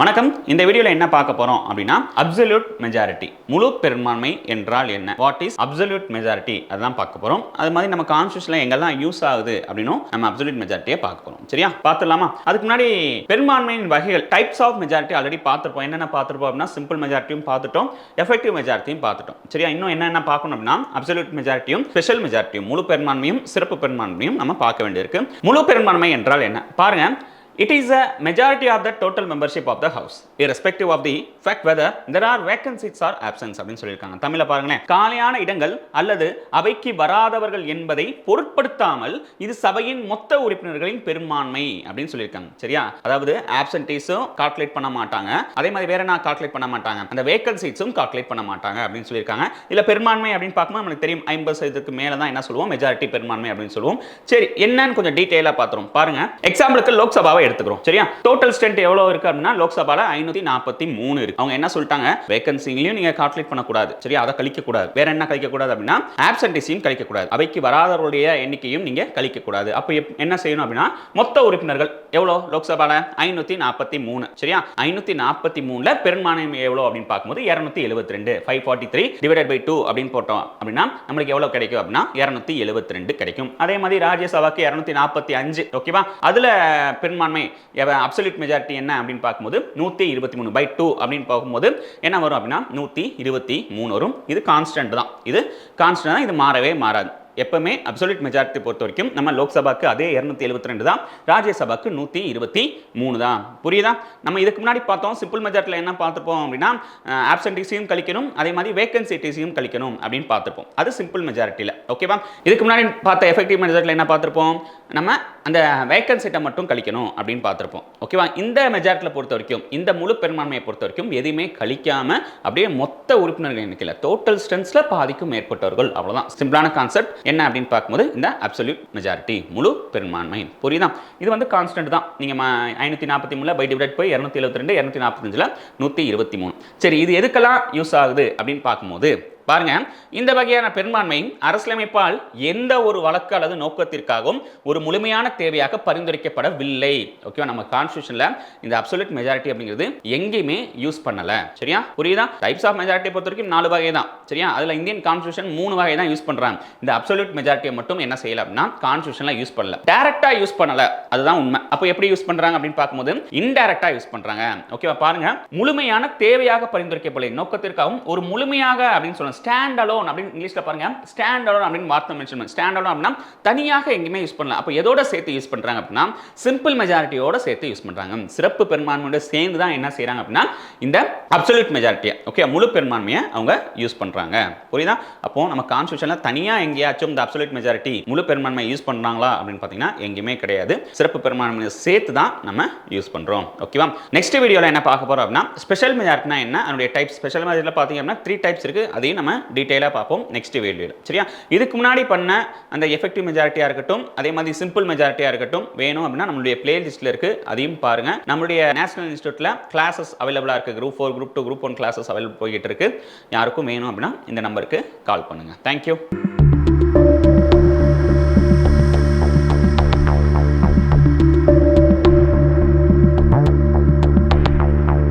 வணக்கம். இந்த வீடியோல என்ன பார்க்க போறோம் அப்படின்னா அப்சல்யூட் மெஜாரிட்டி, முழு பெரும்பான்மை என்றால் என்ன, வாட் இஸ் அப்சல்யூட் மெஜாரிட்டி அதான் பார்க்க போறோம். அது மாதிரி நம்ம கான்ஸ்டிடியூஷன்ல எங்கெல்லாம் யூஸ் ஆகுது அப்படின்னும் நம்ம அப்சல்யூட் மெஜாரிட்டியை பார்க்க போறோம். சரியா, பார்த்துடலாமா? அதுக்கு முன்னாடி பெரும்பான்மையின் வகைகள், டைப்ஸ் ஆஃப் மெஜாரிட்டி ஆல்ரெடி பார்த்துருப்போம். என்னென்ன பார்த்துருப்போம் அப்படின்னா சிம்பிள் மெஜாரிட்டியும் பார்த்துட்டோம், எஃபெக்டிவ் மெஜாரிட்டியும் பார்த்துட்டோம். சரியா, இன்னும் என்னென்ன பார்க்கணும் அப்படின்னா அப்சல்யூட் மெஜாரிட்டியும் ஸ்பெஷல் மெஜாரிட்டியும், முழு பெரும்பான்மையும் சிறப்பு பெரும்பான்மையும் நம்ம பார்க்க வேண்டியிருக்கு. முழு பெரும்பான்மை என்றால் என்ன பாருங்க. It is a majority of the total membership of the house, irrespective of the fact whether there are vacancies or absence அப்படின்னு சொல்லியிருக்காங்க. தமிழ்ல பாருங்களேன், காலியான இடங்கள் அல்லது அவைக்கு வராதவர்கள் என்பதை பொருட்படுத்தாமல் இது சபையின் மொத்த உறுப்பினர்களின் பெரும்பான்மை அப்படின்னு சொல்லியிருக்காங்க. சரியா, அதாவது ஆப்சன்டீஸும் கால்குலேட் பண்ண மாட்டாங்க, அதே மாதிரி வேற என்ன கால்குலேட் பண்ண மாட்டாங்க, அந்த வேக்கன்சிஸும் கால்குலேட் பண்ண மாட்டாங்க அப்படின்னு சொல்லியிருக்காங்க. இல்ல பெரும்பான்மை அப்படின்னு பார்க்கும்போது நமக்கு தெரியும் 50% மேல தான் என்ன சொல்லுவோம், மெஜாரிட்டி பெரும்பான்மை அப்படின்னு சொல்லுவோம். சரி, என்னன்னு கொஞ்சம் டீடைலா பார்த்துறோம் பாருங்க. எக்ஸாம்பிளுக்கு லோக்சபாவை எடுத்துக்கிறோம். சரியா, டோட்டல் ஸ்ட்ரென்த் எவ்வளவு இருக்கு அப்படின்னா லோக்சபால 543 இருக்கு. அவங்க என்ன சொல்லிட்டாங்க, வேகன்சிலையும் நீங்க கால்குலேட் பண்ண கூடாது. சரியா, அதை கழிக்க கூடாது. வேற என்ன கழிக்க கூடாது அப்படின்னா ஆப்சென்டிஸையும் கழிக்க கூடாது, அவைக்கு வராதவருடைய எண்ணிக்கையும் நீங்க கழிக்க கூடாது. அப்ப என்ன செய்யணும் அப்படின்னா மொத்த உறுப்பினர்கள் எவ்வளவு லோக்சபால 543. சரியா, 543ல பெரும்பான்மை எவ்வளவு அப்படின்னு பார்க்கும்போது 272, 543 டிவைடட் பை 2 அப்படின்னு போட்டோம் அப்படின்னா நமக்கு எவ்வளவு கிடைக்கும் அப்படின்னா 272 கிடைக்கும். அதே மாதிரி ராஜ்யசபாக்கு 245. ஓகேவா, அதுல பெரும்பான்மை அப்சல்யூட் மெஜாரிட்டி என்ன அப்படின்னு பார்க்கும்போது 123 பை 2 அப்படின்னு பார்க்கும்போது என்ன வரும் அப்படின்னா 123 வரும். இது கான்ஸ்டன்ட் தான், இது கான்ஸ்டன்ட் தான், இது மாறவே மாறாது. எப்பவுமே அப்சல்யூட் மெஜாரிட்டி பொறுத்த வரைக்கும் நம்ம லோக்சபாக்கு அதே 272 தான், ராஜ்யசபாக்கு 123 தான். புரியுதா? நம்ம இதுக்கு முன்னாடி பார்த்தோம் சிம்பிள் மெஜாரிட்டியில் என்ன பார்த்துருப்போம் அப்படின்னா ஆப்சென்டிஸையும் கழிக்கணும், அதே மாதிரி வேகன்சிஸையும் கழிக்கணும் அப்படின்னு பார்த்துருப்போம். அது சிம்பிள் மெஜாரிட்டியில். ஓகேவா, இதுக்கு முன்னாடி பார்த்த எஃபெக்டிவ் மெஜாரிட்டியில் என்ன பார்த்துருப்போம், நம்ம அந்த வேகன்சிட்டை மட்டும் கழிக்கணும் அப்படின்னு பார்த்துருப்போம். ஓகேவா, இந்த மெஜாரிட்டியில் பொறுத்த வரைக்கும், இந்த முழு பெரும்பான்மையை பொறுத்த வரைக்கும் எதையுமே கழிக்காம அப்படியே மொத்த உறுப்பினர்கள் எண்ணிக்கையில் டோட்டல் ஸ்ட்ரென்த்ல பாதிக்கும் மேற்பட்டவர்கள், அவ்வளவுதான். சிம்பிளான கான்செப்ட் என்ன அப்படின்னு பார்க்கும்போது இந்த அப்சல்யூட் மெஜாரிட்டி, முழு பெரும்பான்மை. புரியுதா? இது வந்து கான்ஸ்டன்ட் தான். நீங்க 543 பை டிவைட் பை 272, 245ல 123. சரி, இது எதுக்கெல்லாம் யூஸ் ஆகுது அப்படின்னு பார்க்கும்போது பாருங்க, இந்த வகையான பெரும்பான்மை அரசியலமைப்பால் எந்த ஒரு வழக்கு அல்லது நோக்கத்திற்காகவும் ஒரு முழுமையான தேவையாக பரிந்துரைக்கப்படவில்லை. ஓகேவா, நம்ம கான்ஸ்டிடியூஷன்ல இந்த அப்சல்யூட் மெஜாரிட்டி அப்படிங்கிறது எங்கேயுமே யூஸ் பண்ணல. சரியா, புரியுதா? டைப்ஸ் ஆஃப் மெஜாரிட்டி பொறுத்த வரைக்கும் 4 வகை தான். சரியா, அதுல இந்தியன் கான்ஸ்டிடியூஷன் 3 வகை தான் யூஸ் பண்றாங்க. இந்த அப்சல்யூட் மெஜாரிட்டியை மட்டும் என்ன செய்யல அப்படின்னா கான்ஸ்டிடியூஷன்ல யூஸ் பண்ணல, டைரக்டா யூஸ் பண்ணல. அதுதான் உண்மை. அப்போ எப்படி யூஸ் பண்றாங்க அப்படின்னு பார்க்கும்போது இன்டைரக்டா யூஸ் பண்றாங்க. ஓகேவா, பாருங்க, முழுமையான தேவையாக பரிந்துரைக்கப்படலை நோக்கத்திற்காகவும் ஒரு முழுமையாக அப்படின்னு சொல்லுங்க, ஸ்டாண்ட் அலோன் அப்படின்னு இங்கிலீஷ்ல பாருங்க, ஸ்டாண்ட் அலோன் அப்படின்னு வார்த்தை மென்ஷன் பண்ணி, ஸ்டாண்ட் அலோன் அப்படின்னா தனியாக எங்கேயுமே யூஸ் பண்ணலாம். அப்போ எதோட சேர்த்து யூஸ் பண்றாங்க அப்படின்னா சிம்பிள் மெஜாரிட்டியோட சேர்த்து யூஸ் பண்றாங்க. சிறப்பு பெரும்பான்மையோட சேர்ந்து தான் என்ன செய்யறாங்க அப்படின்னா இந்த அப்சல்யூட் மெஜாரிட்டியை, ஓகே, முழு பெரும்பான்மையை அவங்க யூஸ் பண்றாங்க. புரியுதா? அப்போ நம்ம கான்ஸ்டிடியூஷன்ல தனியா எங்கேயாச்சும் இந்த அப்சல்யூட் மெஜாரிட்டி முழு பெரும்பான்மை யூஸ் பண்றாங்களா அப்படின்னு பாத்தீங்கன்னா எங்கேயுமே கிடையாது. சிறப்பு பெரும்பான்மையை சேர்த்து தான் நம்ம யூஸ் பண்றோம். ஓகேவா, நெக்ஸ்ட் வீடியோல என்ன பார்க்க போறோம் அப்படின்னா ஸ்பெஷல் மெஜாரிட்டினா என்ன, அதனுடைய டைப். ஸ்பெஷல் மெஜாரிட்டில பாத்தீங்க அப்படின்னா 3 டைப்ஸ் இருக்கு, அதையும் நம்ம டீடைலா பார்ப்போம் நெக்ஸ்ட் வீடியோல. சரியா, இதுக்கு முன்னாடி பண்ண அந்த எஃபெக்டிவ் மெஜாரிட்டியா இருக்கட்டும், அதே மாதிரி சிம்பிள் மெஜாரிட்டியா இருக்கட்டும், வேணும் அப்படின்னா நம்மளுடைய பிளேலிஸ்ட்ல இருக்கு, அதையும் பாருங்க. நம்மளுடைய நேஷனல் இன்ஸ்டிடியூட்ல கிளாसेस அவைலபிளா இருக்கு. Group 4, group 2, group 1 classes available போயிட்டு இருக்கு. யாருக்கும் வேணும் அப்படின்னா இந்த நம்பருக்கு கால் பண்ணுங்க. Thank you.